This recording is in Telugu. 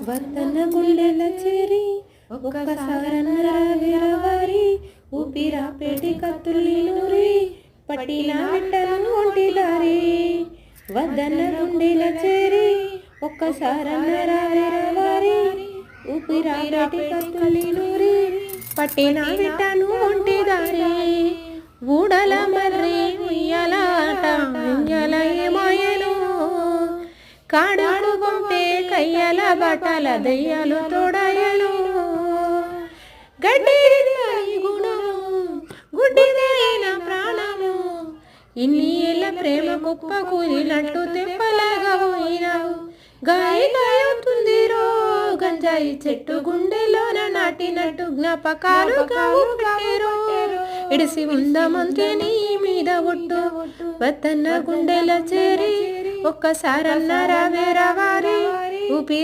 వద్దన్న గుండెల చేరి ఒక్కసారన్నరవారి ఊపిరాపేటి కత్తుల్ని నూరి పట్టిన విట్టను ఒంటిదారి. వద్దన్న గుండెల చేరి ఒక్కసారన్నరవారి ఊపిరాపేటి కత్తుల్ని నూరి పట్టిన విట్టను ఒంటిదారి. ఊడల మర్రి ఉయ్యలాట ఉయ్యల ఏమాయను కాడకు పంపే కయ్యల బట్టల దయ్యాలు తోడయను. గడ్డిది గుణము గుడ్డిదైన ప్రాణము ఇన్ని ఏళ్ళ ప్రేమ గొప్ప కూలినట్టు తెప్పలాగా పోయినావు. గాయి గాయవుతుందిరో గంజాయి చెట్టు గుండెలోన నాటినట్టు జ్ఞాపకాలు పెట్టేరో. ఇడిసి ఉందమంతే నీ మీద ఒట్టు వద్దన్న గుండెల చేరి ఒక్కసారన్నర వేరవారి ఊపి